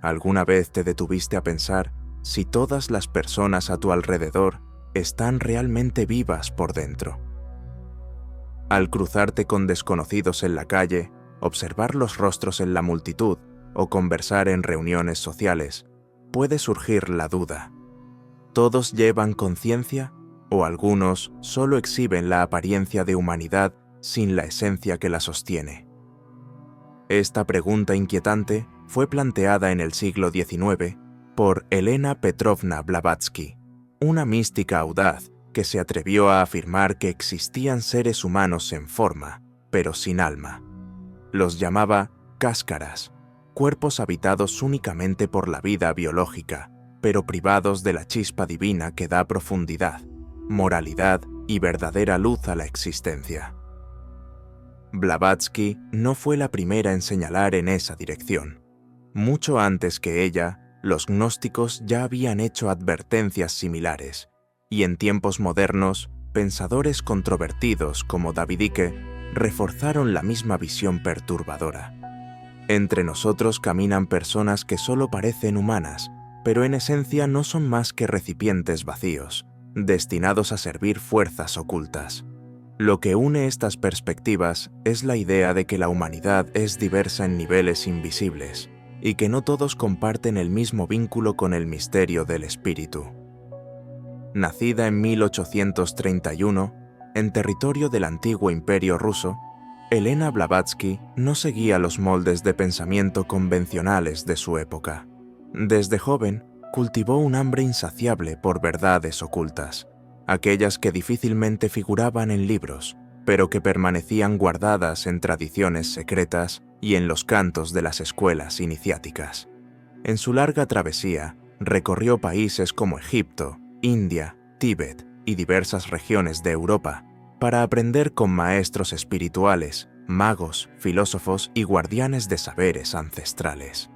¿Alguna vez te detuviste a pensar si todas las personas a tu alrededor están realmente vivas por dentro? Al cruzarte con desconocidos en la calle, observar los rostros en la multitud o conversar en reuniones sociales, puede surgir la duda. ¿Todos llevan conciencia o algunos solo exhiben la apariencia de humanidad sin la esencia que la sostiene? Esta pregunta inquietante fue planteada en el siglo XIX por Elena Petrovna Blavatsky, una mística audaz que se atrevió a afirmar que existían seres humanos en forma, pero sin alma. Los llamaba cáscaras, cuerpos habitados únicamente por la vida biológica, pero privados de la chispa divina que da profundidad, moralidad y verdadera luz a la existencia. Blavatsky no fue la primera en señalar en esa dirección. Mucho antes que ella, los gnósticos ya habían hecho advertencias similares, y en tiempos modernos, pensadores controvertidos como David Icke reforzaron la misma visión perturbadora. Entre nosotros caminan personas que solo parecen humanas, pero en esencia no son más que recipientes vacíos, destinados a servir fuerzas ocultas. Lo que une estas perspectivas es la idea de que la humanidad es diversa en niveles invisibles y que no todos comparten el mismo vínculo con el misterio del espíritu. Nacida en 1831, en territorio del antiguo Imperio ruso, Elena Blavatsky no seguía los moldes de pensamiento convencionales de su época. Desde joven, cultivó un hambre insaciable por verdades ocultas, aquellas que difícilmente figuraban en libros, pero que permanecían guardadas en tradiciones secretas y en los cantos de las escuelas iniciáticas. En su larga travesía, recorrió países como Egipto, India, Tíbet y diversas regiones de Europa para aprender con maestros espirituales, magos, filósofos y guardianes de saberes ancestrales.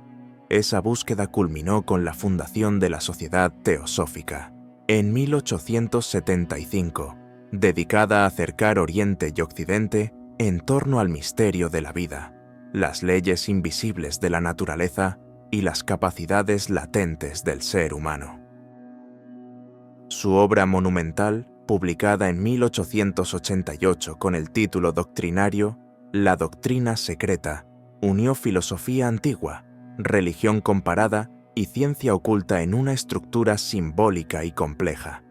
Esa búsqueda culminó con la fundación de la Sociedad Teosófica, en 1875, dedicada a acercar Oriente y Occidente en torno al misterio de la vida, las leyes invisibles de la naturaleza y las capacidades latentes del ser humano. Su obra monumental, publicada en 1888 con el título doctrinario La Doctrina Secreta, unió filosofía antigua, religión comparada y ciencia oculta en una estructura simbólica y compleja.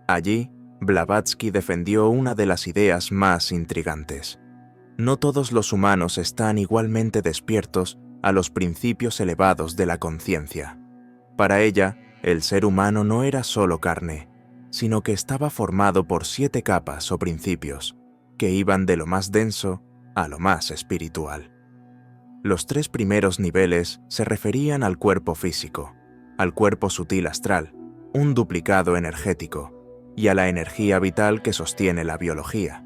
Allí, Blavatsky defendió una de las ideas más intrigantes. No todos los humanos están igualmente despiertos a los principios elevados de la conciencia. Para ella, el ser humano no era solo carne, sino que estaba formado por 7 capas o principios, que iban de lo más denso a lo más espiritual. Los 3 primeros niveles se referían al cuerpo físico, al cuerpo sutil astral, un duplicado energético, y a la energía vital que sostiene la biología.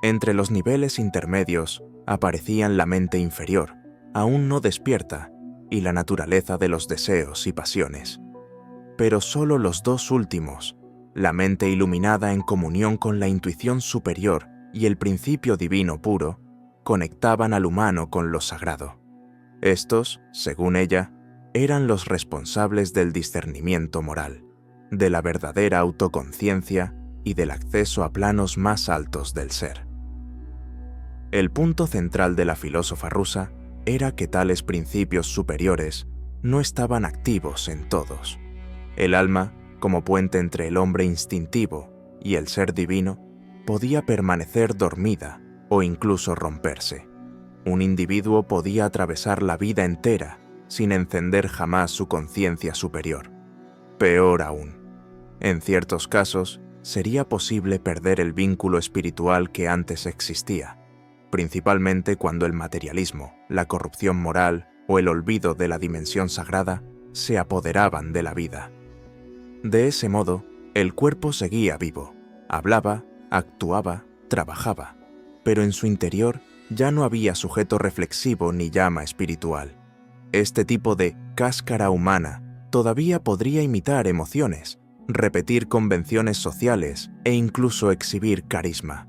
Entre los niveles intermedios aparecían la mente inferior, aún no despierta, y la naturaleza de los deseos y pasiones. Pero solo los 2 últimos, la mente iluminada en comunión con la intuición superior y el principio divino puro, conectaban al humano con lo sagrado. Estos, según ella, eran los responsables del discernimiento moral, de la verdadera autoconciencia y del acceso a planos más altos del ser. El punto central de la filósofa rusa era que tales principios superiores no estaban activos en todos. El alma, como puente entre el hombre instintivo y el ser divino, podía permanecer dormida o incluso romperse. Un individuo podía atravesar la vida entera sin encender jamás su conciencia superior. Peor aún, en ciertos casos, sería posible perder el vínculo espiritual que antes existía, principalmente cuando el materialismo, la corrupción moral o el olvido de la dimensión sagrada se apoderaban de la vida. De ese modo, el cuerpo seguía vivo, hablaba, actuaba, trabajaba, pero en su interior ya no había sujeto reflexivo ni llama espiritual. Este tipo de cáscara humana todavía podría imitar emociones, repetir convenciones sociales e incluso exhibir carisma.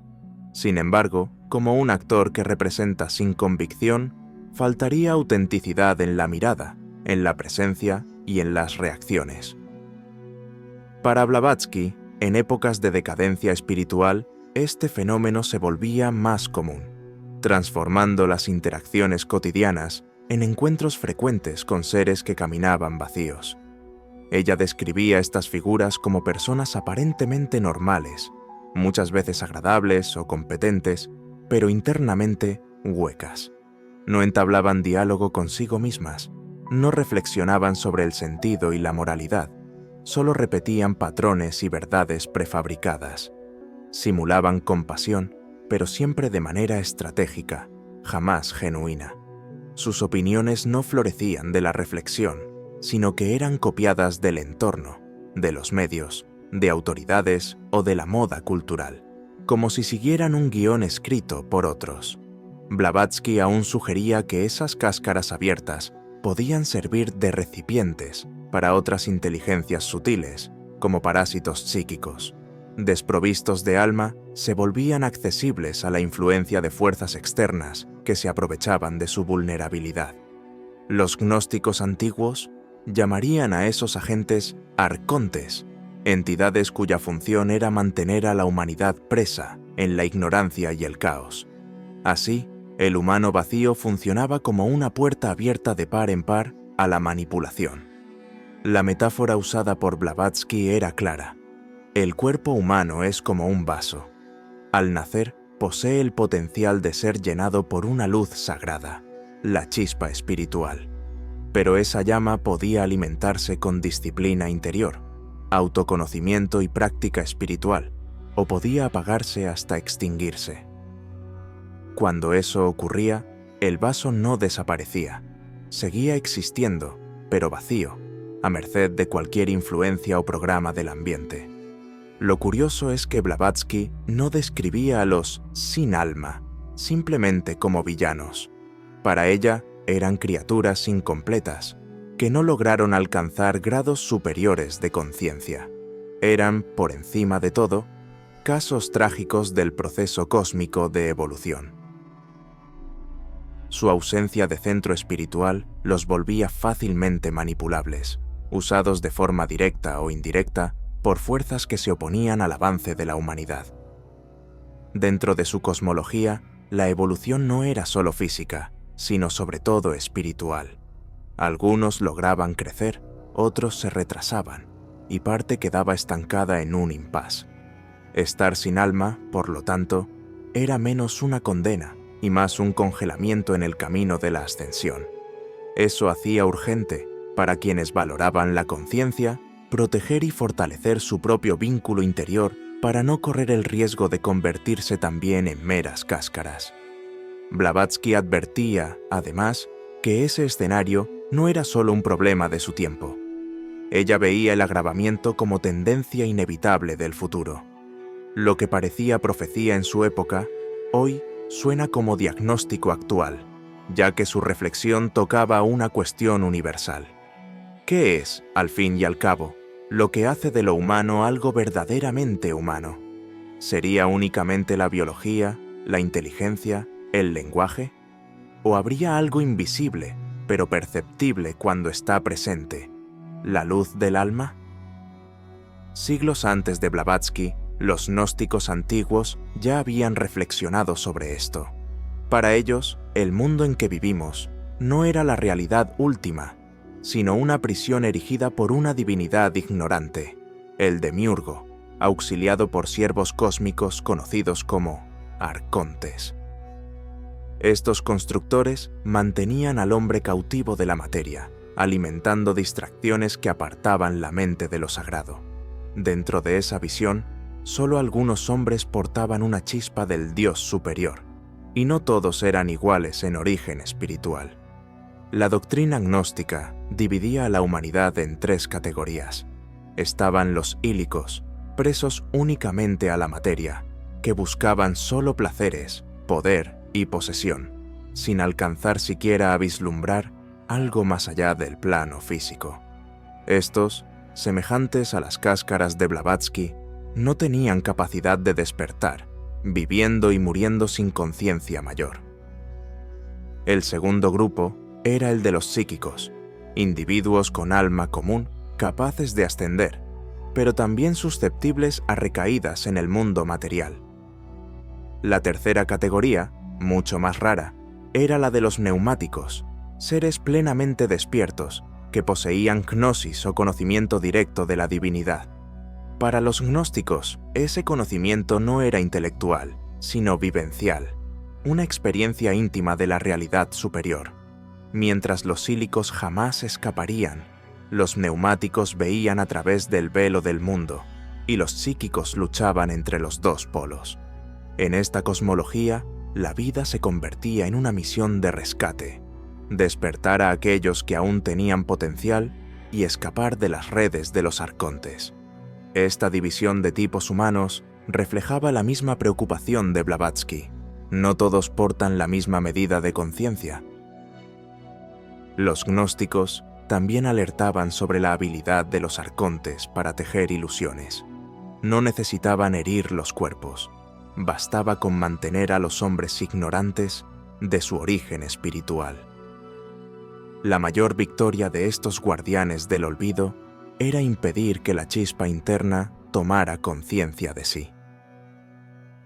Sin embargo, como un actor que representa sin convicción, faltaría autenticidad en la mirada, en la presencia y en las reacciones. Para Blavatsky, en épocas de decadencia espiritual, este fenómeno se volvía más común, transformando las interacciones cotidianas en encuentros frecuentes con seres que caminaban vacíos. Ella describía estas figuras como personas aparentemente normales, muchas veces agradables o competentes, pero internamente huecas. No entablaban diálogo consigo mismas, no reflexionaban sobre el sentido y la moralidad, solo repetían patrones y verdades prefabricadas. Simulaban compasión, pero siempre de manera estratégica, jamás genuina. Sus opiniones no florecían de la reflexión, sino que eran copiadas del entorno, de los medios, de autoridades o de la moda cultural, como si siguieran un guión escrito por otros. Blavatsky aún sugería que esas cáscaras abiertas podían servir de recipientes para otras inteligencias sutiles, como parásitos psíquicos. Desprovistos de alma, se volvían accesibles a la influencia de fuerzas externas que se aprovechaban de su vulnerabilidad. Los gnósticos antiguos llamarían a esos agentes arcontes, entidades cuya función era mantener a la humanidad presa en la ignorancia y el caos. Así, el humano vacío funcionaba como una puerta abierta de par en par a la manipulación. La metáfora usada por Blavatsky era clara. El cuerpo humano es como un vaso. Al nacer, posee el potencial de ser llenado por una luz sagrada, la chispa espiritual. Pero esa llama podía alimentarse con disciplina interior, autoconocimiento y práctica espiritual, o podía apagarse hasta extinguirse. Cuando eso ocurría, el vaso no desaparecía, seguía existiendo, pero vacío, a merced de cualquier influencia o programa del ambiente. Lo curioso es que Blavatsky no describía a los sin alma simplemente como villanos. Para ella, eran criaturas incompletas, que no lograron alcanzar grados superiores de conciencia. Eran, por encima de todo, casos trágicos del proceso cósmico de evolución. Su ausencia de centro espiritual los volvía fácilmente manipulables, usados de forma directa o indirecta por fuerzas que se oponían al avance de la humanidad. Dentro de su cosmología, la evolución no era solo física, sino sobre todo espiritual. Algunos lograban crecer, otros se retrasaban, y parte quedaba estancada en un impasse. Estar sin alma, por lo tanto, era menos una condena y más un congelamiento en el camino de la ascensión. Eso hacía urgente, para quienes valoraban la conciencia, proteger y fortalecer su propio vínculo interior para no correr el riesgo de convertirse también en meras cáscaras. Blavatsky advertía, además, que ese escenario no era solo un problema de su tiempo. Ella veía el agravamiento como tendencia inevitable del futuro. Lo que parecía profecía en su época, hoy suena como diagnóstico actual, ya que su reflexión tocaba una cuestión universal. ¿Qué es, al fin y al cabo, lo que hace de lo humano algo verdaderamente humano? ¿Sería únicamente la biología, la inteligencia, el lenguaje? ¿O habría algo invisible, pero perceptible cuando está presente, la luz del alma? Siglos antes de Blavatsky, los gnósticos antiguos ya habían reflexionado sobre esto. Para ellos, el mundo en que vivimos no era la realidad última, sino una prisión erigida por una divinidad ignorante, el demiurgo, auxiliado por siervos cósmicos conocidos como arcontes. Estos constructores mantenían al hombre cautivo de la materia, alimentando distracciones que apartaban la mente de lo sagrado. Dentro de esa visión, solo algunos hombres portaban una chispa del Dios superior, y no todos eran iguales en origen espiritual. La doctrina gnóstica dividía a la humanidad en tres categorías. Estaban los ílicos, presos únicamente a la materia, que buscaban solo placeres, poder y posesión, sin alcanzar siquiera a vislumbrar algo más allá del plano físico. Estos, semejantes a las cáscaras de Blavatsky, no tenían capacidad de despertar, viviendo y muriendo sin conciencia mayor. El segundo grupo era el de los psíquicos, individuos con alma común capaces de ascender, pero también susceptibles a recaídas en el mundo material. La tercera categoría, mucho más rara, era la de los neumáticos, seres plenamente despiertos, que poseían gnosis o conocimiento directo de la divinidad. Para los gnósticos, ese conocimiento no era intelectual, sino vivencial, una experiencia íntima de la realidad superior. Mientras los sílicos jamás escaparían, los neumáticos veían a través del velo del mundo, y los psíquicos luchaban entre los dos polos. En esta cosmología, la vida se convertía en una misión de rescate, despertar a aquellos que aún tenían potencial y escapar de las redes de los arcontes. Esta división de tipos humanos reflejaba la misma preocupación de Blavatsky. No todos portan la misma medida de conciencia. Los gnósticos también alertaban sobre la habilidad de los arcontes para tejer ilusiones. No necesitaban herir los cuerpos, bastaba con mantener a los hombres ignorantes de su origen espiritual. La mayor victoria de estos guardianes del olvido era impedir que la chispa interna tomara conciencia de sí.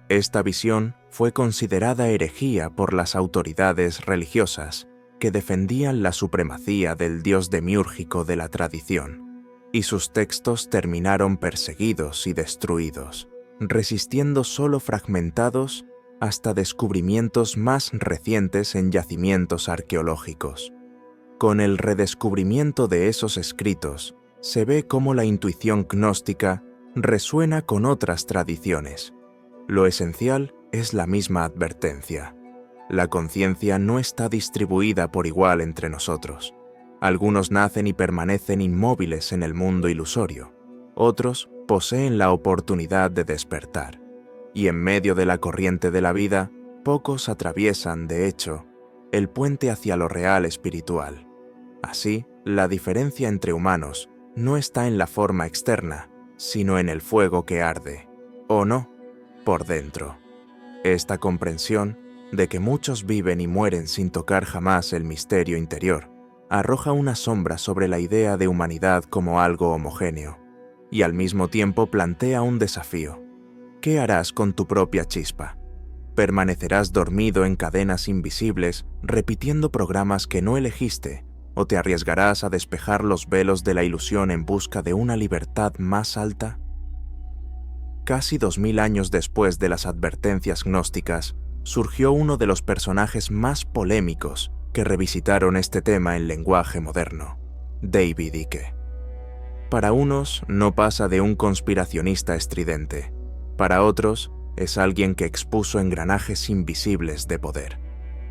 Esta visión fue considerada herejía por las autoridades religiosas que defendían la supremacía del dios demiúrgico de la tradición, y sus textos terminaron perseguidos y destruidos, resistiendo solo fragmentados hasta descubrimientos más recientes en yacimientos arqueológicos. Con el redescubrimiento de esos escritos, se ve cómo la intuición gnóstica resuena con otras tradiciones. Lo esencial es la misma advertencia. La conciencia no está distribuida por igual entre nosotros. Algunos nacen y permanecen inmóviles en el mundo ilusorio. Otros poseen la oportunidad de despertar. Y en medio de la corriente de la vida, pocos atraviesan, de hecho, el puente hacia lo real espiritual. Así, la diferencia entre humanos no está en la forma externa, sino en el fuego que arde, o no, por dentro. Esta comprensión de que muchos viven y mueren sin tocar jamás el misterio interior, arroja una sombra sobre la idea de humanidad como algo homogéneo, y al mismo tiempo plantea un desafío. ¿Qué harás con tu propia chispa? ¿Permanecerás dormido en cadenas invisibles, repitiendo programas que no elegiste, o te arriesgarás a despejar los velos de la ilusión en busca de una libertad más alta? Casi 2000 años después de las advertencias gnósticas, surgió uno de los personajes más polémicos que revisitaron este tema en lenguaje moderno, David Icke. Para unos no pasa de un conspiracionista estridente, para otros es alguien que expuso engranajes invisibles de poder.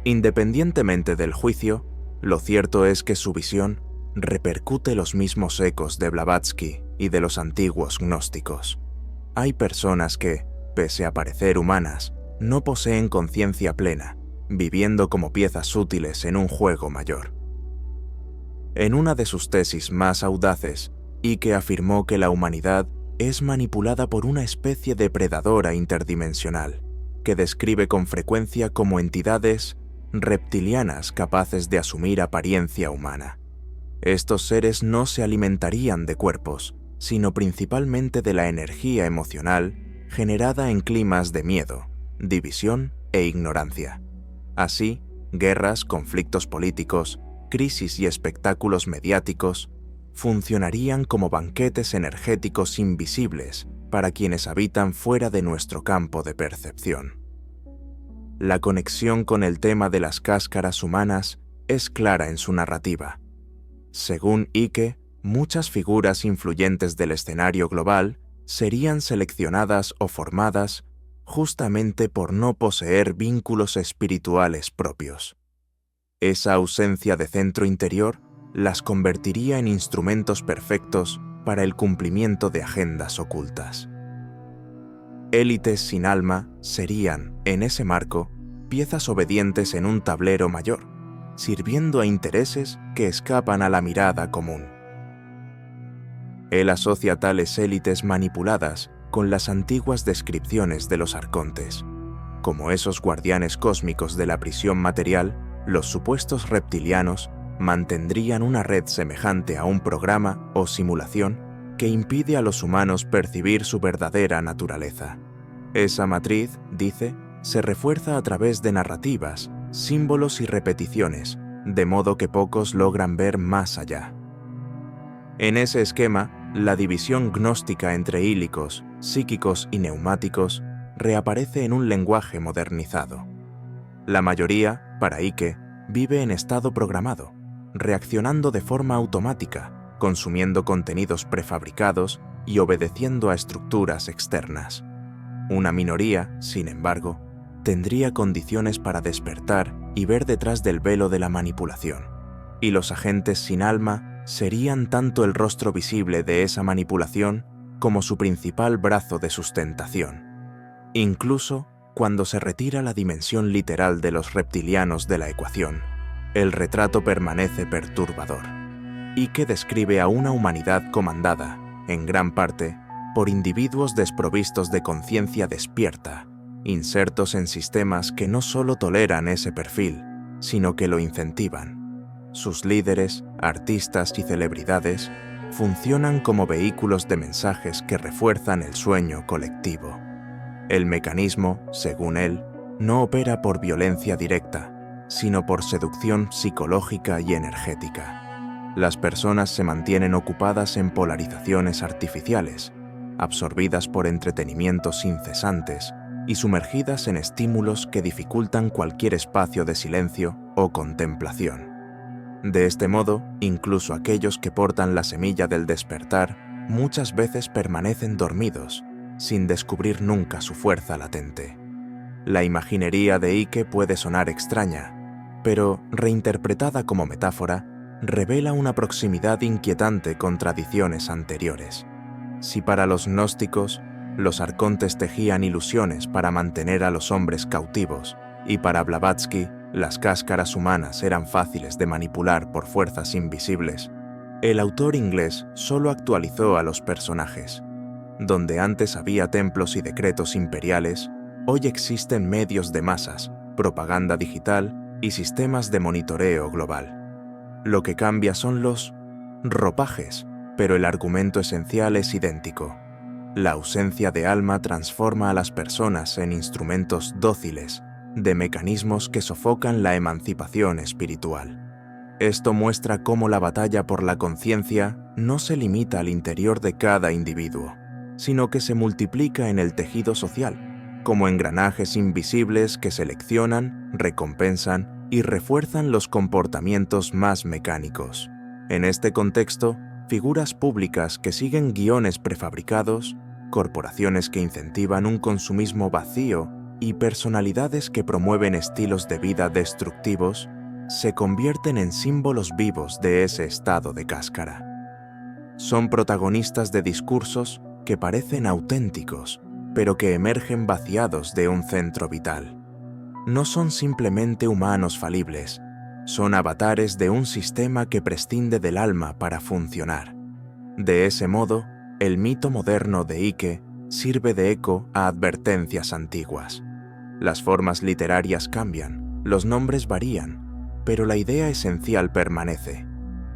Independientemente del juicio, lo cierto es que su visión repercute los mismos ecos de Blavatsky y de los antiguos gnósticos. Hay personas que, pese a parecer humanas, no poseen conciencia plena, viviendo como piezas útiles en un juego mayor. En una de sus tesis más audaces, Icke afirmó que la humanidad es manipulada por una especie de predadora interdimensional, que describe con frecuencia como entidades reptilianas capaces de asumir apariencia humana. Estos seres no se alimentarían de cuerpos, sino principalmente de la energía emocional generada en climas de miedo, división e ignorancia. Así, guerras, conflictos políticos, crisis y espectáculos mediáticos funcionarían como banquetes energéticos invisibles para quienes habitan fuera de nuestro campo de percepción. La conexión con el tema de las cáscaras humanas es clara en su narrativa. Según Icke, muchas figuras influyentes del escenario global serían seleccionadas o formadas justamente por no poseer vínculos espirituales propios. Esa ausencia de centro interior las convertiría en instrumentos perfectos para el cumplimiento de agendas ocultas. Élites sin alma serían, en ese marco, piezas obedientes en un tablero mayor, sirviendo a intereses que escapan a la mirada común. Él asocia tales élites manipuladas con las antiguas descripciones de los arcontes. Como esos guardianes cósmicos de la prisión material, los supuestos reptilianos mantendrían una red semejante a un programa o simulación que impide a los humanos percibir su verdadera naturaleza. Esa matriz, dice, se refuerza a través de narrativas, símbolos y repeticiones, de modo que pocos logran ver más allá. En ese esquema, la división gnóstica entre ílicos, psíquicos y neumáticos reaparece en un lenguaje modernizado. La mayoría, para Icke, vive en estado programado, reaccionando de forma automática, consumiendo contenidos prefabricados y obedeciendo a estructuras externas. Una minoría, sin embargo, tendría condiciones para despertar y ver detrás del velo de la manipulación, y los agentes sin alma serían tanto el rostro visible de esa manipulación como su principal brazo de sustentación. Incluso cuando se retira la dimensión literal de los reptilianos de la ecuación, el retrato permanece perturbador. Icke describe a una humanidad comandada, en gran parte, por individuos desprovistos de conciencia despierta, insertos en sistemas que no solo toleran ese perfil, sino que lo incentivan. Sus líderes, artistas y celebridades funcionan como vehículos de mensajes que refuerzan el sueño colectivo. El mecanismo, según él, no opera por violencia directa, sino por seducción psicológica y energética. Las personas se mantienen ocupadas en polarizaciones artificiales, absorbidas por entretenimientos incesantes y sumergidas en estímulos que dificultan cualquier espacio de silencio o contemplación. De este modo, incluso aquellos que portan la semilla del despertar muchas veces permanecen dormidos, sin descubrir nunca su fuerza latente. La imaginería de Icke puede sonar extraña, pero, reinterpretada como metáfora, revela una proximidad inquietante con tradiciones anteriores. Si para los gnósticos, los arcontes tejían ilusiones para mantener a los hombres cautivos, y para Blavatsky, las cáscaras humanas eran fáciles de manipular por fuerzas invisibles, el autor inglés solo actualizó a los personajes. Donde antes había templos y decretos imperiales, hoy existen medios de masas, propaganda digital y sistemas de monitoreo global. Lo que cambia son los ropajes, pero el argumento esencial es idéntico. La ausencia de alma transforma a las personas en instrumentos dóciles, de mecanismos que sofocan la emancipación espiritual. Esto muestra cómo la batalla por la conciencia no se limita al interior de cada individuo, sino que se multiplica en el tejido social, como engranajes invisibles que seleccionan, recompensan y refuerzan los comportamientos más mecánicos. En este contexto, figuras públicas que siguen guiones prefabricados, corporaciones que incentivan un consumismo vacío y personalidades que promueven estilos de vida destructivos, se convierten en símbolos vivos de ese estado de cáscara. Son protagonistas de discursos que parecen auténticos, pero que emergen vaciados de un centro vital. No son simplemente humanos falibles, son avatares de un sistema que prescinde del alma para funcionar. De ese modo, el mito moderno de Icke sirve de eco a advertencias antiguas. Las formas literarias cambian, los nombres varían, pero la idea esencial permanece.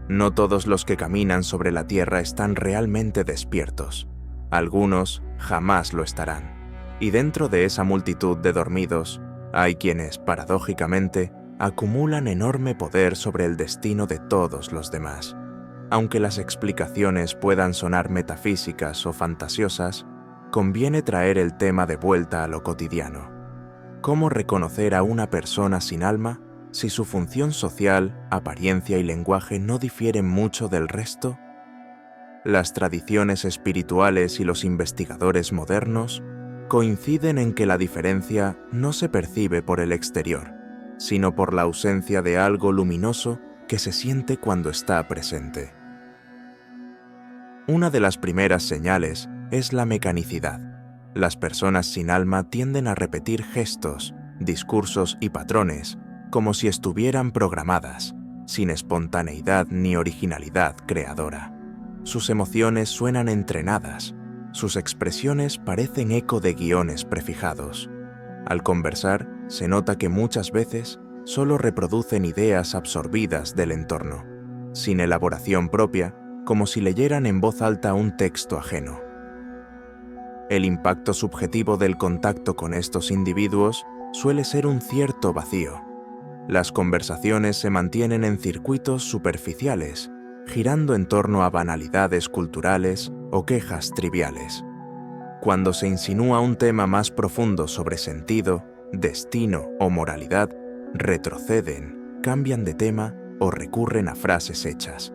No todos los que caminan sobre la tierra están realmente despiertos. Algunos jamás lo estarán. Y dentro de esa multitud de dormidos, hay quienes, paradójicamente, acumulan enorme poder sobre el destino de todos los demás. Aunque las explicaciones puedan sonar metafísicas o fantasiosas, conviene traer el tema de vuelta a lo cotidiano. ¿Cómo reconocer a una persona sin alma si su función social, apariencia y lenguaje no difieren mucho del resto? Las tradiciones espirituales y los investigadores modernos coinciden en que la diferencia no se percibe por el exterior, sino por la ausencia de algo luminoso que se siente cuando está presente. Una de las primeras señales es la mecanicidad. Las personas sin alma tienden a repetir gestos, discursos y patrones como si estuvieran programadas, sin espontaneidad ni originalidad creadora. Sus emociones suenan entrenadas, sus expresiones parecen eco de guiones prefijados. Al conversar, se nota que muchas veces solo reproducen ideas absorbidas del entorno, sin elaboración propia, como si leyeran en voz alta un texto ajeno. El impacto subjetivo del contacto con estos individuos suele ser un cierto vacío. Las conversaciones se mantienen en circuitos superficiales, girando en torno a banalidades culturales o quejas triviales. Cuando se insinúa un tema más profundo sobre sentido, destino o moralidad, retroceden, cambian de tema o recurren a frases hechas.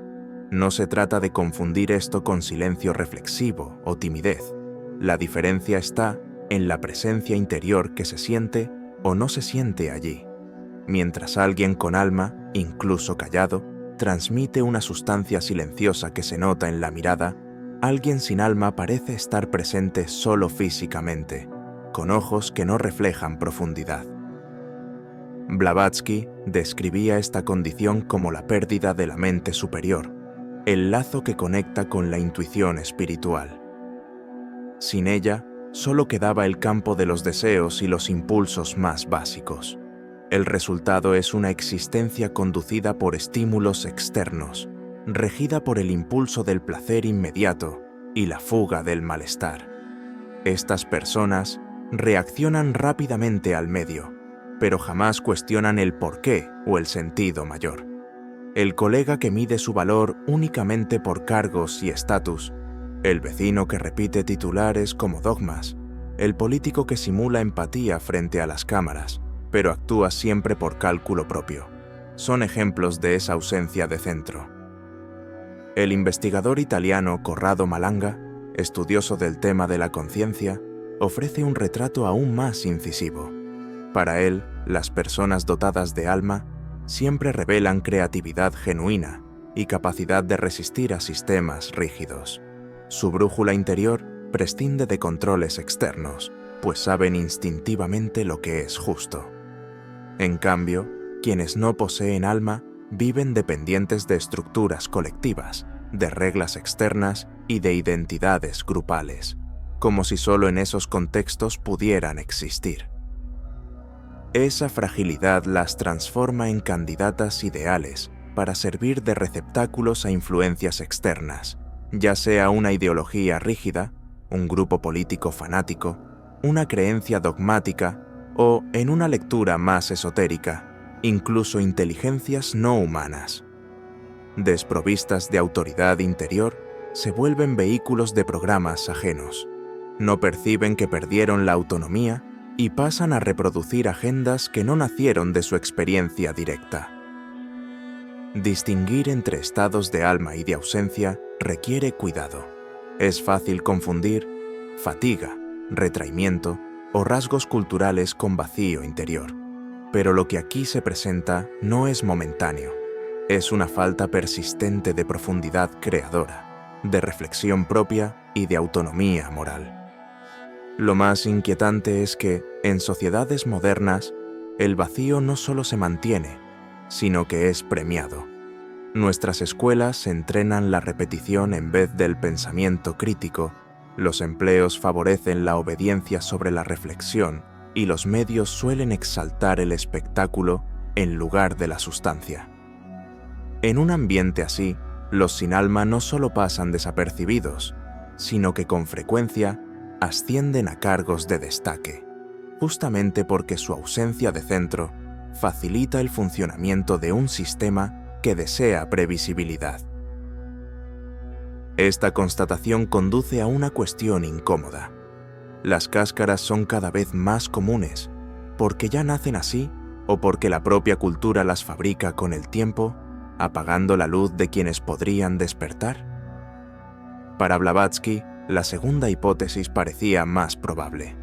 No se trata de confundir esto con silencio reflexivo o timidez. La diferencia está en la presencia interior que se siente o no se siente allí. Mientras alguien con alma, incluso callado, transmite una sustancia silenciosa que se nota en la mirada, alguien sin alma parece estar presente solo físicamente, con ojos que no reflejan profundidad. Blavatsky describía esta condición como la pérdida de la mente superior, el lazo que conecta con la intuición espiritual. Sin ella, solo quedaba el campo de los deseos y los impulsos más básicos. El resultado es una existencia conducida por estímulos externos, regida por el impulso del placer inmediato y la fuga del malestar. Estas personas reaccionan rápidamente al medio, pero jamás cuestionan el porqué o el sentido mayor. El colega que mide su valor únicamente por cargos y estatus, el vecino que repite titulares como dogmas, el político que simula empatía frente a las cámaras, pero actúa siempre por cálculo propio, son ejemplos de esa ausencia de centro. El investigador italiano Corrado Malanga, estudioso del tema de la conciencia, ofrece un retrato aún más incisivo. Para él, las personas dotadas de alma siempre revelan creatividad genuina y capacidad de resistir a sistemas rígidos. Su brújula interior prescinde de controles externos, pues saben instintivamente lo que es justo. En cambio, quienes no poseen alma viven dependientes de estructuras colectivas, de reglas externas y de identidades grupales, como si solo en esos contextos pudieran existir. Esa fragilidad las transforma en candidatas ideales para servir de receptáculos a influencias externas, ya sea una ideología rígida, un grupo político fanático, una creencia dogmática o, en una lectura más esotérica, incluso inteligencias no humanas. Desprovistas de autoridad interior, se vuelven vehículos de programas ajenos. No perciben que perdieron la autonomía y pasan a reproducir agendas que no nacieron de su experiencia directa. Distinguir entre estados de alma y de ausencia requiere cuidado. Es fácil confundir fatiga, retraimiento o rasgos culturales con vacío interior. Pero lo que aquí se presenta no es momentáneo. Es una falta persistente de profundidad creadora, de reflexión propia y de autonomía moral. Lo más inquietante es que, en sociedades modernas, el vacío no solo se mantiene, sino que es premiado. Nuestras escuelas entrenan la repetición en vez del pensamiento crítico, los empleos favorecen la obediencia sobre la reflexión y los medios suelen exaltar el espectáculo en lugar de la sustancia. En un ambiente así, los sin alma no solo pasan desapercibidos, sino que con frecuencia ascienden a cargos de destaque, justamente porque su ausencia de centro facilita el funcionamiento de un sistema que desea previsibilidad. Esta constatación conduce a una cuestión incómoda. Las cáscaras son cada vez más comunes, porque ya nacen así o porque la propia cultura las fabrica con el tiempo, apagando la luz de quienes podrían despertar. Para Blavatsky, la segunda hipótesis parecía más probable.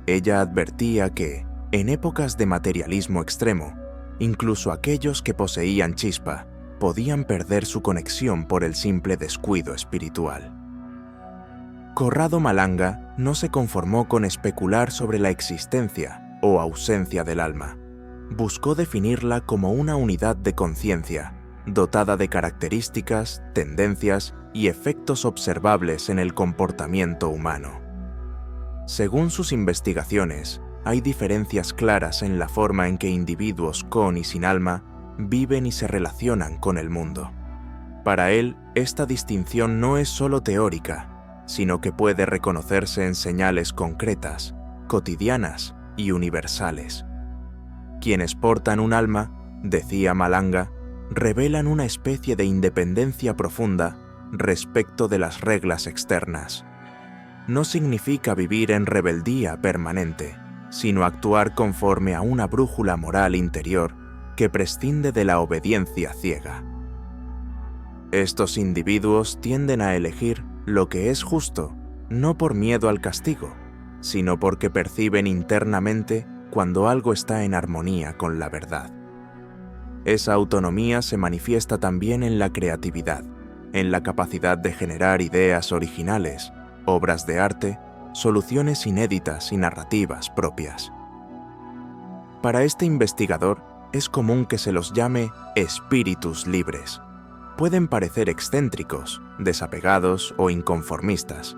Ella advertía que, en épocas de materialismo extremo, incluso aquellos que poseían chispa podían perder su conexión por el simple descuido espiritual. Corrado Malanga no se conformó con especular sobre la existencia o ausencia del alma. Buscó definirla como una unidad de conciencia, dotada de características, tendencias y efectos observables en el comportamiento humano. Según sus investigaciones, hay diferencias claras en la forma en que individuos con y sin alma viven y se relacionan con el mundo. Para él, esta distinción no es solo teórica, sino que puede reconocerse en señales concretas, cotidianas y universales. Quienes portan un alma, decía Malanga, revelan una especie de independencia profunda respecto de las reglas externas. No significa vivir en rebeldía permanente, sino actuar conforme a una brújula moral interior que prescinde de la obediencia ciega. Estos individuos tienden a elegir lo que es justo, no por miedo al castigo, sino porque perciben internamente cuando algo está en armonía con la verdad. Esa autonomía se manifiesta también en la creatividad, en la capacidad de generar ideas originales, obras de arte, soluciones inéditas y narrativas propias. Para este investigador, es común que se los llame espíritus libres. Pueden parecer excéntricos, desapegados o inconformistas,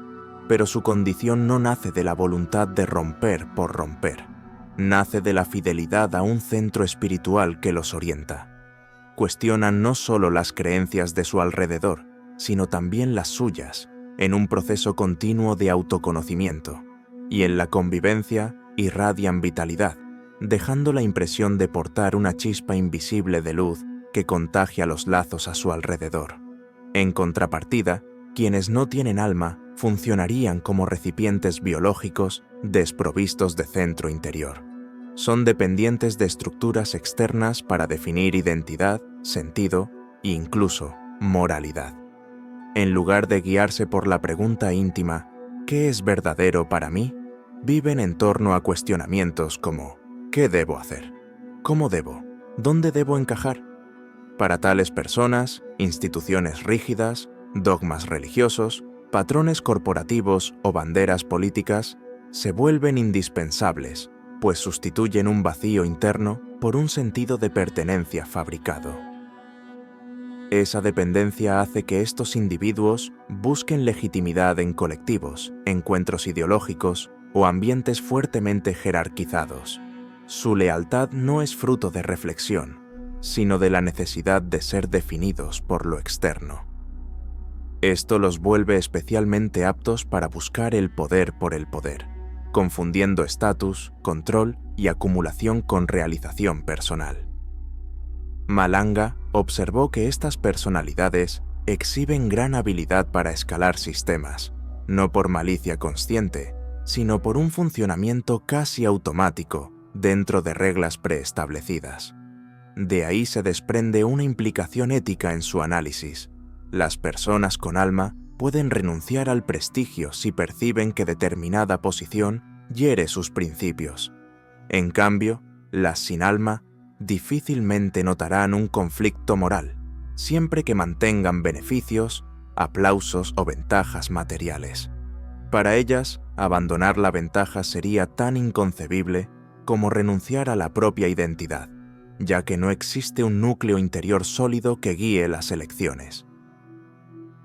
pero su condición no nace de la voluntad de romper por romper. Nace de la fidelidad a un centro espiritual que los orienta. Cuestionan no solo las creencias de su alrededor, sino también las suyas, en un proceso continuo de autoconocimiento, y en la convivencia irradian vitalidad, dejando la impresión de portar una chispa invisible de luz que contagia los lazos a su alrededor. En contrapartida, quienes no tienen alma funcionarían como recipientes biológicos desprovistos de centro interior. Son dependientes de estructuras externas para definir identidad, sentido e incluso moralidad. En lugar de guiarse por la pregunta íntima, ¿qué es verdadero para mí?, viven en torno a cuestionamientos como ¿qué debo hacer? ¿Cómo debo? ¿Dónde debo encajar? Para tales personas, instituciones rígidas, dogmas religiosos, patrones corporativos o banderas políticas se vuelven indispensables, pues sustituyen un vacío interno por un sentido de pertenencia fabricado. Esa dependencia hace que estos individuos busquen legitimidad en colectivos, encuentros ideológicos o ambientes fuertemente jerarquizados. Su lealtad no es fruto de reflexión, sino de la necesidad de ser definidos por lo externo. Esto los vuelve especialmente aptos para buscar el poder por el poder, confundiendo estatus, control y acumulación con realización personal. Malanga observó que estas personalidades exhiben gran habilidad para escalar sistemas, no por malicia consciente, sino por un funcionamiento casi automático dentro de reglas preestablecidas. De ahí se desprende una implicación ética en su análisis. Las personas con alma pueden renunciar al prestigio si perciben que determinada posición hiere sus principios. En cambio, las sin alma difícilmente notarán un conflicto moral, siempre que mantengan beneficios, aplausos o ventajas materiales. Para ellas, abandonar la ventaja sería tan inconcebible como renunciar a la propia identidad, ya que no existe un núcleo interior sólido que guíe las elecciones.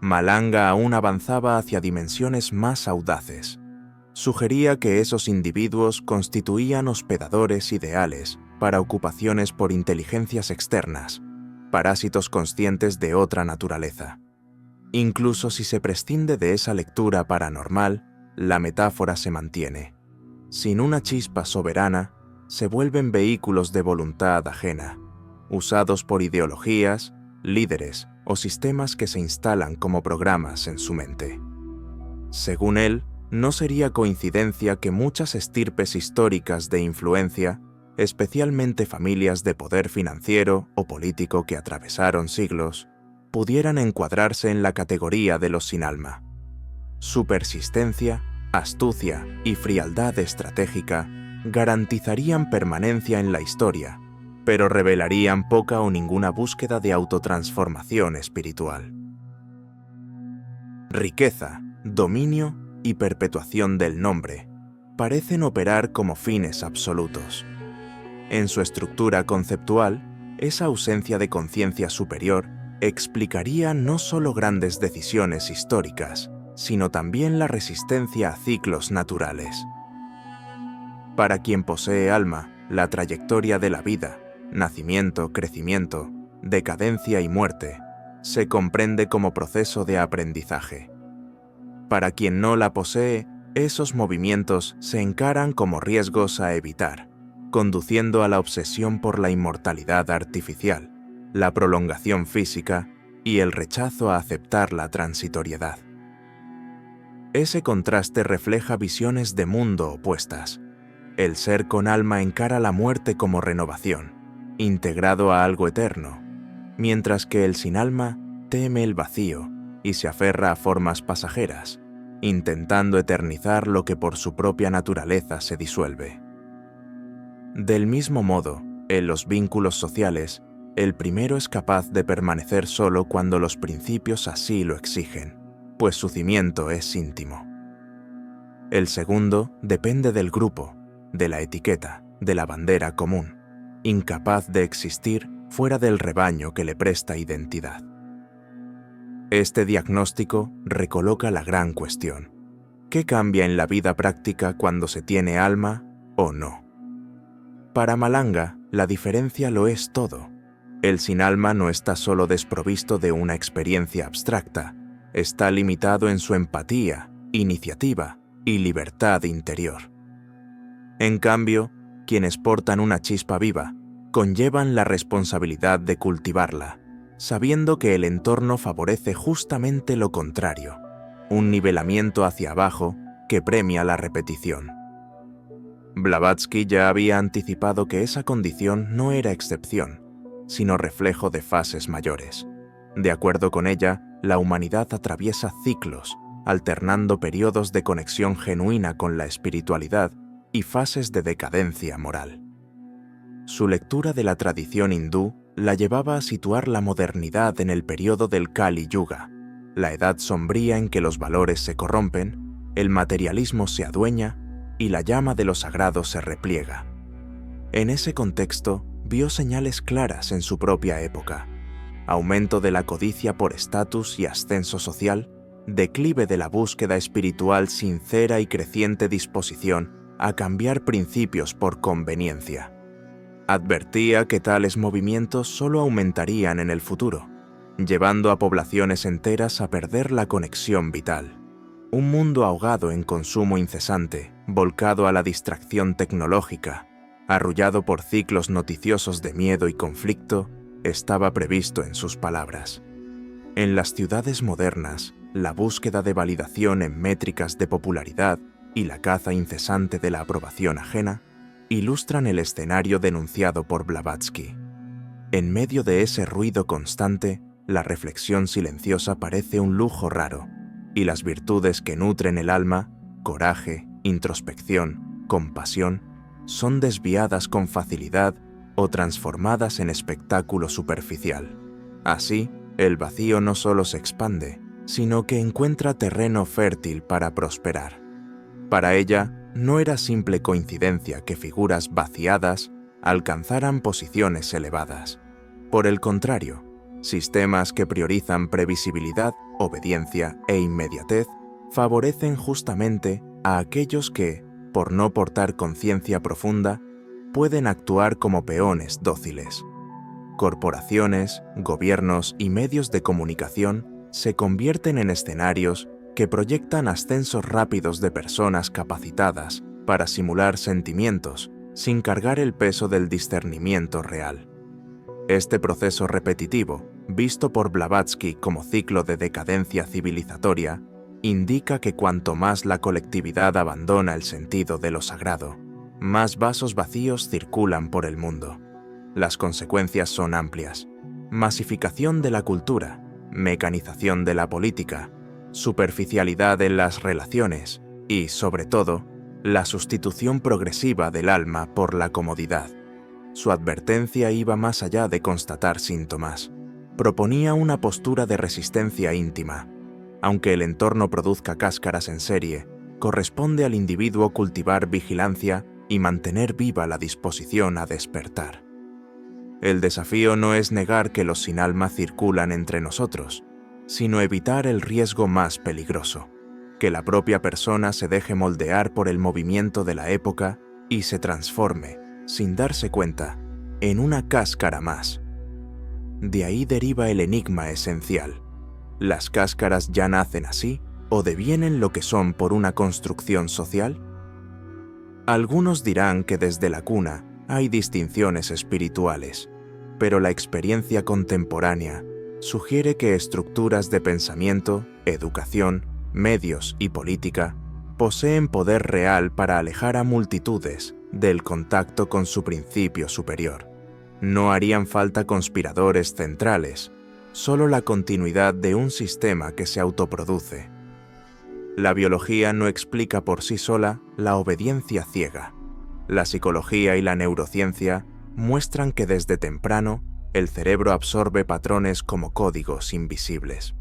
Malanga aún avanzaba hacia dimensiones más audaces. Sugería que esos individuos constituían hospedadores ideales para ocupaciones por inteligencias externas, parásitos conscientes de otra naturaleza. Incluso si se prescinde de esa lectura paranormal, la metáfora se mantiene. Sin una chispa soberana, se vuelven vehículos de voluntad ajena, usados por ideologías, líderes o sistemas que se instalan como programas en su mente. Según él, no sería coincidencia que muchas estirpes históricas de influencia, especialmente familias de poder financiero o político que atravesaron siglos, pudieran encuadrarse en la categoría de los sin alma. Su persistencia, astucia y frialdad estratégica garantizarían permanencia en la historia, pero revelarían poca o ninguna búsqueda de autotransformación espiritual. Riqueza, dominio y perpetuación del nombre parecen operar como fines absolutos. En su estructura conceptual, esa ausencia de conciencia superior explicaría no solo grandes decisiones históricas, sino también la resistencia a ciclos naturales. Para quien posee alma, la trayectoria de la vida, nacimiento, crecimiento, decadencia y muerte, se comprende como proceso de aprendizaje. Para quien no la posee, esos movimientos se encaran como riesgos a evitar, conduciendo a la obsesión por la inmortalidad artificial, la prolongación física y el rechazo a aceptar la transitoriedad. Ese contraste refleja visiones de mundo opuestas. El ser con alma encara la muerte como renovación, integrado a algo eterno, mientras que el sin alma teme el vacío y se aferra a formas pasajeras, intentando eternizar lo que por su propia naturaleza se disuelve. Del mismo modo, en los vínculos sociales, el primero es capaz de permanecer solo cuando los principios así lo exigen, pues su cimiento es íntimo. El segundo depende del grupo, de la etiqueta, de la bandera común, incapaz de existir fuera del rebaño que le presta identidad. Este diagnóstico recoloca la gran cuestión: ¿qué cambia en la vida práctica cuando se tiene alma o no? Para Malanga, la diferencia lo es todo. El sin alma no está solo desprovisto de una experiencia abstracta, está limitado en su empatía, iniciativa y libertad interior. En cambio, quienes portan una chispa viva conllevan la responsabilidad de cultivarla, sabiendo que el entorno favorece justamente lo contrario, un nivelamiento hacia abajo que premia la repetición. Blavatsky ya había anticipado que esa condición no era excepción, sino reflejo de fases mayores. De acuerdo con ella, la humanidad atraviesa ciclos, alternando periodos de conexión genuina con la espiritualidad y fases de decadencia moral. Su lectura de la tradición hindú la llevaba a situar la modernidad en el periodo del Kali Yuga, la edad sombría en que los valores se corrompen, el materialismo se adueña y la llama de lo sagrado se repliega. En ese contexto, vio señales claras en su propia época: aumento de la codicia por estatus y ascenso social, declive de la búsqueda espiritual, sincera y creciente disposición a cambiar principios por conveniencia. Advertía que tales movimientos solo aumentarían en el futuro, llevando a poblaciones enteras a perder la conexión vital. Un mundo ahogado en consumo incesante, volcado a la distracción tecnológica, arrullado por ciclos noticiosos de miedo y conflicto, estaba previsto en sus palabras. En las ciudades modernas, la búsqueda de validación en métricas de popularidad y la caza incesante de la aprobación ajena ilustran el escenario denunciado por Blavatsky. En medio de ese ruido constante, la reflexión silenciosa parece un lujo raro, y las virtudes que nutren el alma, coraje, introspección, compasión, son desviadas con facilidad o transformadas en espectáculo superficial. Así, el vacío no solo se expande, sino que encuentra terreno fértil para prosperar. Para ella, no era simple coincidencia que figuras vaciadas alcanzaran posiciones elevadas. Por el contrario, sistemas que priorizan previsibilidad, obediencia e inmediatez favorecen justamente a aquellos que, por no portar conciencia profunda, pueden actuar como peones dóciles. Corporaciones, gobiernos y medios de comunicación se convierten en escenarios que proyectan ascensos rápidos de personas capacitadas para simular sentimientos sin cargar el peso del discernimiento real. Este proceso repetitivo, visto por Blavatsky como ciclo de decadencia civilizatoria, indica que cuanto más la colectividad abandona el sentido de lo sagrado, más vasos vacíos circulan por el mundo. Las consecuencias son amplias: masificación de la cultura, mecanización de la política, superficialidad en las relaciones y, sobre todo, la sustitución progresiva del alma por la comodidad. Su advertencia iba más allá de constatar síntomas. Proponía una postura de resistencia íntima. Aunque el entorno produzca cáscaras en serie, corresponde al individuo cultivar vigilancia y mantener viva la disposición a despertar. El desafío no es negar que los sin alma circulan entre nosotros, sino evitar el riesgo más peligroso: que la propia persona se deje moldear por el movimiento de la época y se transforme, sin darse cuenta, en una cáscara más. De ahí deriva el enigma esencial. ¿Las cáscaras ya nacen así o devienen lo que son por una construcción social? Algunos dirán que desde la cuna hay distinciones espirituales, pero la experiencia contemporánea sugiere que estructuras de pensamiento, educación, medios y política poseen poder real para alejar a multitudes del contacto con su principio superior. No harían falta conspiradores centrales, solo la continuidad de un sistema que se autoproduce. La biología no explica por sí sola la obediencia ciega. La psicología y la neurociencia muestran que desde temprano el cerebro absorbe patrones como códigos invisibles.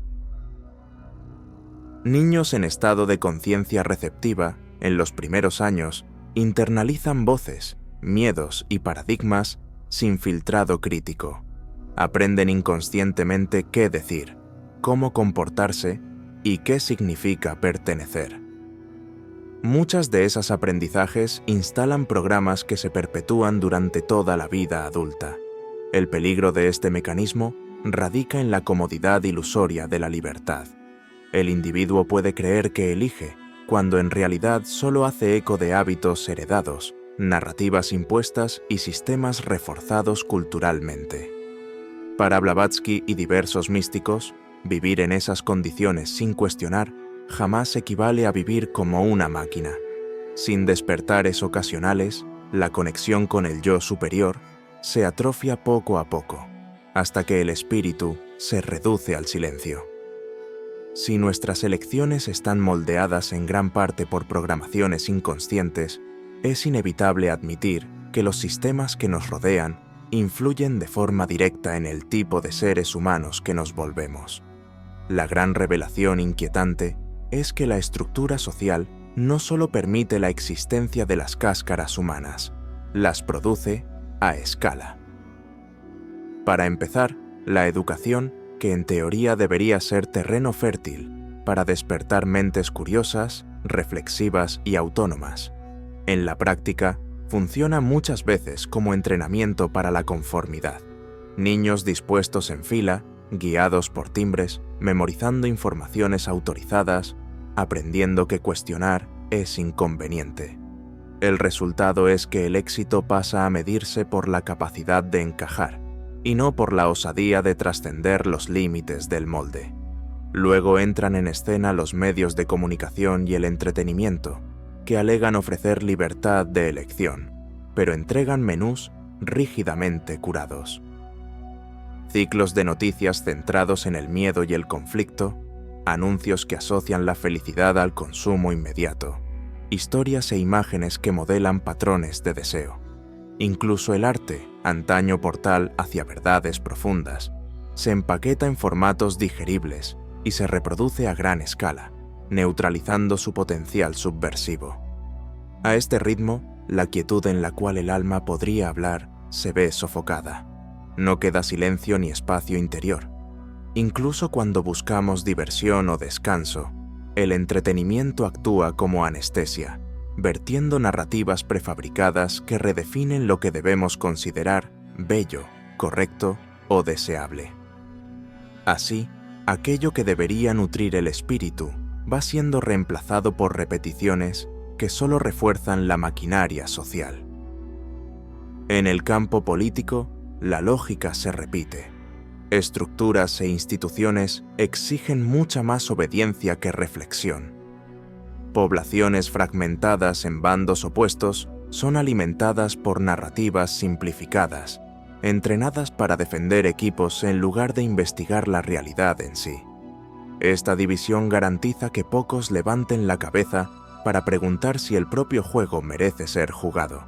Niños en estado de conciencia receptiva, en los primeros años, internalizan voces, miedos y paradigmas sin filtrado crítico. Aprenden inconscientemente qué decir, cómo comportarse y qué significa pertenecer. Muchas de esas aprendizajes instalan programas que se perpetúan durante toda la vida adulta. El peligro de este mecanismo radica en la comodidad ilusoria de la libertad. El individuo puede creer que elige, cuando en realidad solo hace eco de hábitos heredados, narrativas impuestas y sistemas reforzados culturalmente. Para Blavatsky y diversos místicos, vivir en esas condiciones sin cuestionar jamás equivale a vivir como una máquina. Sin despertares ocasionales, la conexión con el yo superior se atrofia poco a poco, hasta que el espíritu se reduce al silencio. Si nuestras elecciones están moldeadas en gran parte por programaciones inconscientes, es inevitable admitir que los sistemas que nos rodean influyen de forma directa en el tipo de seres humanos que nos volvemos. La gran revelación inquietante es que la estructura social no solo permite la existencia de las cáscaras humanas, las produce a escala. Para empezar, la educación, que en teoría debería ser terreno fértil para despertar mentes curiosas, reflexivas y autónomas, en la práctica funciona muchas veces como entrenamiento para la conformidad. Niños dispuestos en fila, guiados por timbres, memorizando informaciones autorizadas, aprendiendo que cuestionar es inconveniente. El resultado es que el éxito pasa a medirse por la capacidad de encajar, y no por la osadía de trascender los límites del molde. Luego entran en escena los medios de comunicación y el entretenimiento, que alegan ofrecer libertad de elección, pero entregan menús rígidamente curados. Ciclos de noticias centrados en el miedo y el conflicto, anuncios que asocian la felicidad al consumo inmediato, historias e imágenes que modelan patrones de deseo. Incluso el arte, antaño portal hacia verdades profundas, se empaqueta en formatos digeribles y se reproduce a gran escala, neutralizando su potencial subversivo. A este ritmo, la quietud en la cual el alma podría hablar se ve sofocada. No queda silencio ni espacio interior. Incluso cuando buscamos diversión o descanso, el entretenimiento actúa como anestesia, vertiendo narrativas prefabricadas que redefinen lo que debemos considerar bello, correcto o deseable. Así, aquello que debería nutrir el espíritu va siendo reemplazado por repeticiones que solo refuerzan la maquinaria social. En el campo político, la lógica se repite. Estructuras e instituciones exigen mucha más obediencia que reflexión. Poblaciones fragmentadas en bandos opuestos son alimentadas por narrativas simplificadas, entrenadas para defender equipos en lugar de investigar la realidad en sí. Esta división garantiza que pocos levanten la cabeza para preguntar si el propio juego merece ser jugado.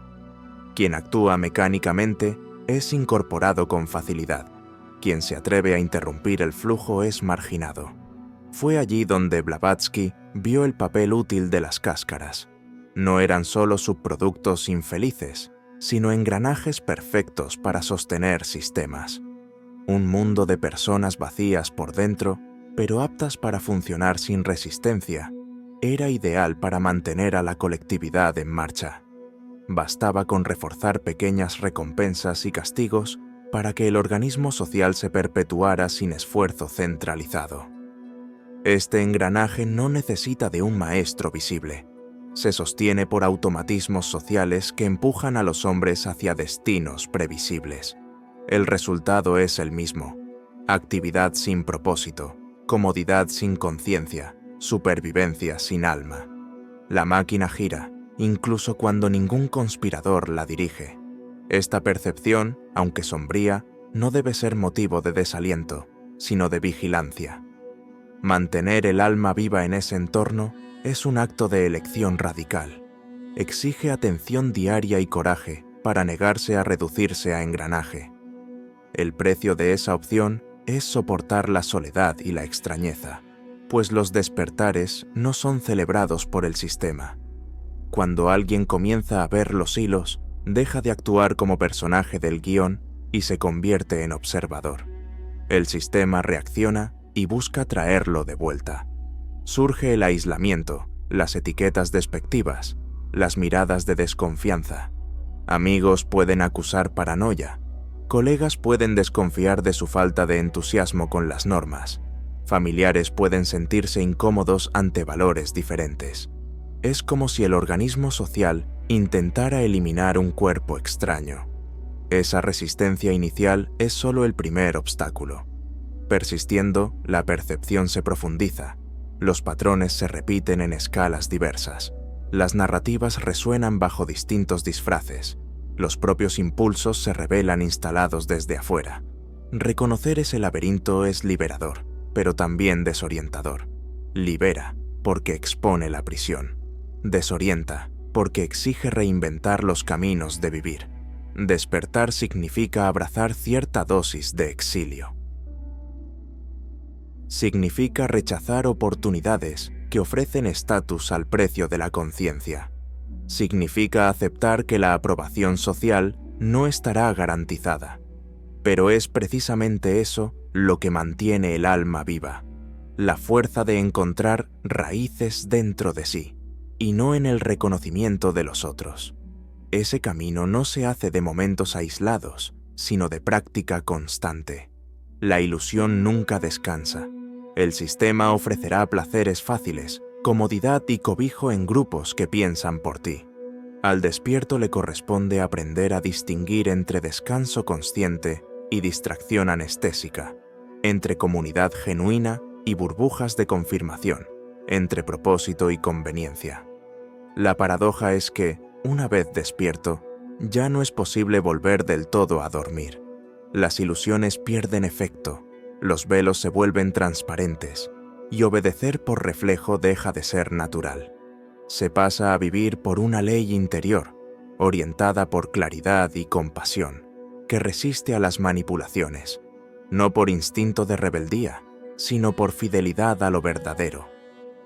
Quien actúa mecánicamente es incorporado con facilidad. Quien se atreve a interrumpir el flujo es marginado. Fue allí donde Blavatsky vio el papel útil de las cáscaras. No eran solo subproductos infelices, sino engranajes perfectos para sostener sistemas. Un mundo de personas vacías por dentro, pero aptas para funcionar sin resistencia, era ideal para mantener a la colectividad en marcha. bastaba con reforzar pequeñas recompensas y castigos para que el organismo social se perpetuara sin esfuerzo centralizado. Este engranaje no necesita de un maestro visible. Se sostiene por automatismos sociales que empujan a los hombres hacia destinos previsibles. El resultado es el mismo: actividad sin propósito, comodidad sin conciencia, supervivencia sin alma. La máquina gira, incluso cuando ningún conspirador la dirige. Esta percepción, aunque sombría, no debe ser motivo de desaliento, sino de vigilancia. Mantener el alma viva en ese entorno es un acto de elección radical. Exige atención diaria y coraje para negarse a reducirse a engranaje. El precio de esa opción es soportar la soledad y la extrañeza, pues los despertares no son celebrados por el sistema. Cuando alguien comienza a ver los hilos, deja de actuar como personaje del guión y se convierte en observador. El sistema reacciona y busca traerlo de vuelta. Surge el aislamiento, las etiquetas despectivas, las miradas de desconfianza. Amigos pueden acusar paranoia. Colegas pueden desconfiar de su falta de entusiasmo con las normas. Familiares pueden sentirse incómodos ante valores diferentes. Es como si el organismo social intentara eliminar un cuerpo extraño. Esa resistencia inicial es solo el primer obstáculo. Persistiendo, la percepción se profundiza. Los patrones se repiten en escalas diversas. Las narrativas resuenan bajo distintos disfraces. Los propios impulsos se revelan instalados desde afuera. Reconocer ese laberinto es liberador, pero también desorientador. Libera, porque expone la prisión. Desorienta, porque exige reinventar los caminos de vivir. Despertar significa abrazar cierta dosis de exilio. Significa rechazar oportunidades que ofrecen estatus al precio de la conciencia. Significa aceptar que la aprobación social no estará garantizada. Pero es precisamente eso lo que mantiene el alma viva, la fuerza de encontrar raíces dentro de sí, y no en el reconocimiento de los otros. Ese camino no se hace de momentos aislados, sino de práctica constante. La ilusión nunca descansa. El sistema ofrecerá placeres fáciles, comodidad y cobijo en grupos que piensan por ti. Al despierto le corresponde aprender a distinguir entre descanso consciente y distracción anestésica, entre comunidad genuina y burbujas de confirmación, entre propósito y conveniencia. La paradoja es que, una vez despierto, ya no es posible volver del todo a dormir. Las ilusiones pierden efecto, los velos se vuelven transparentes, y obedecer por reflejo deja de ser natural. Se pasa a vivir por una ley interior, orientada por claridad y compasión, que resiste a las manipulaciones, no por instinto de rebeldía, sino por fidelidad a lo verdadero.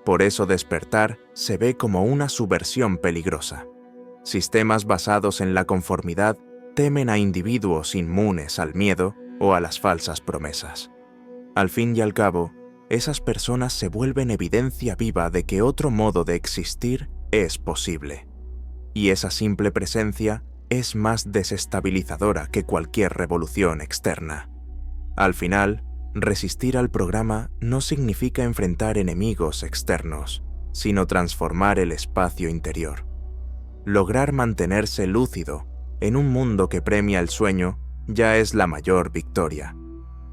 Por eso despertar se ve como una subversión peligrosa. Sistemas basados en la conformidad temen a individuos inmunes al miedo o a las falsas promesas. Al fin y al cabo, esas personas se vuelven evidencia viva de que otro modo de existir es posible. Y esa simple presencia es más desestabilizadora que cualquier revolución externa. Al final, resistir al programa no significa enfrentar enemigos externos, sino transformar el espacio interior. Lograr mantenerse lúcido en un mundo que premia el sueño ya es la mayor victoria,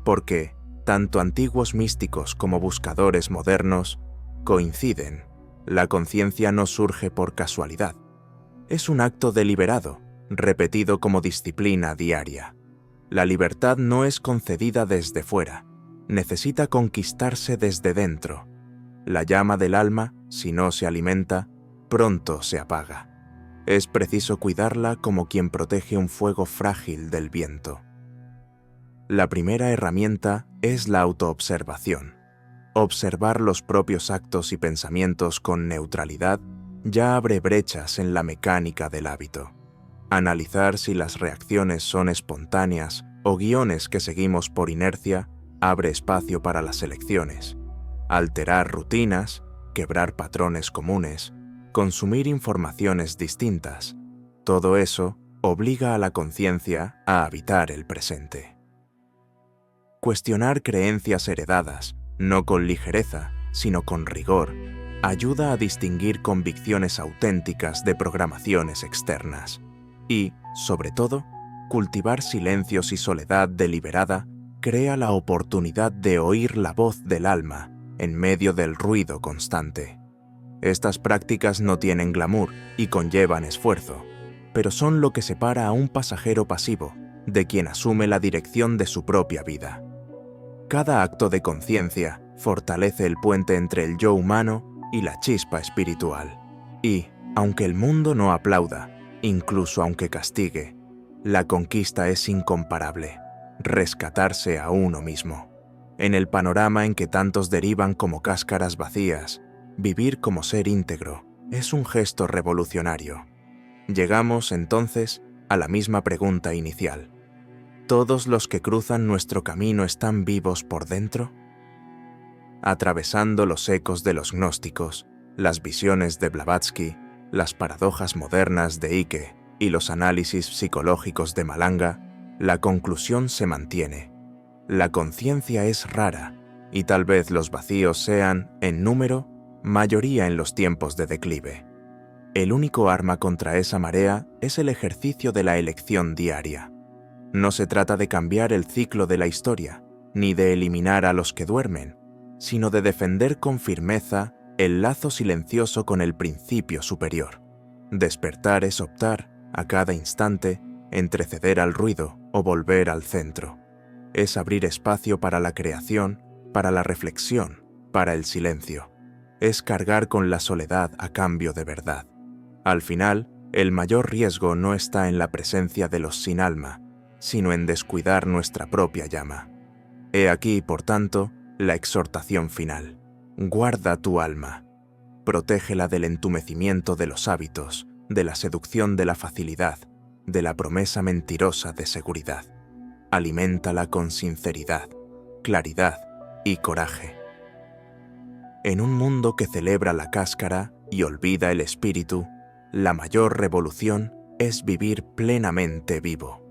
porque tanto antiguos místicos como buscadores modernos coinciden. La conciencia no surge por casualidad. Es un acto deliberado, repetido como disciplina diaria. La libertad no es concedida desde fuera, necesita conquistarse desde dentro. La llama del alma, si no se alimenta, pronto se apaga. Es preciso cuidarla como quien protege un fuego frágil del viento. La primera herramienta es la autoobservación. Observar los propios actos y pensamientos con neutralidad ya abre brechas en la mecánica del hábito. Analizar si las reacciones son espontáneas o guiones que seguimos por inercia abre espacio para las elecciones. Alterar rutinas, quebrar patrones comunes, consumir informaciones distintas, Todo eso obliga a la conciencia a habitar el presente. Cuestionar creencias heredadas, no con ligereza, sino con rigor, ayuda a distinguir convicciones auténticas de programaciones externas. Y, sobre todo, cultivar silencios y soledad deliberada crea la oportunidad de oír la voz del alma en medio del ruido constante. Estas prácticas no tienen glamour y conllevan esfuerzo, pero son lo que separa a un pasajero pasivo de quien asume la dirección de su propia vida. Cada acto de conciencia fortalece el puente entre el yo humano y la chispa espiritual. Y, aunque el mundo no aplauda, incluso aunque castigue, la conquista es incomparable: rescatarse a uno mismo. En el panorama en que tantos derivan como cáscaras vacías, vivir como ser íntegro es un gesto revolucionario. Llegamos, entonces, a la misma pregunta inicial: ¿todos los que cruzan nuestro camino están vivos por dentro? Atravesando los ecos de los gnósticos, las visiones de Blavatsky, las paradojas modernas de Icke y los análisis psicológicos de Malanga, la conclusión se mantiene. La conciencia es rara, y tal vez los vacíos sean, en número, mayoría en los tiempos de declive. El único arma contra esa marea es el ejercicio de la elección diaria. No se trata de cambiar el ciclo de la historia, ni de eliminar a los que duermen, sino de defender con firmeza el lazo silencioso con el principio superior. Despertar es optar, a cada instante, entre ceder al ruido o volver al centro. Es abrir espacio para la creación, para la reflexión, para el silencio. Es cargar con la soledad a cambio de verdad. Al final, el mayor riesgo no está en la presencia de los sin alma, sino en descuidar nuestra propia llama. He aquí, por tanto, la exhortación final: guarda tu alma. Protégela del entumecimiento de los hábitos, de la seducción de la facilidad, de la promesa mentirosa de seguridad. Aliméntala con sinceridad, claridad y coraje. En un mundo que celebra la cáscara y olvida el espíritu, la mayor revolución es vivir plenamente vivo.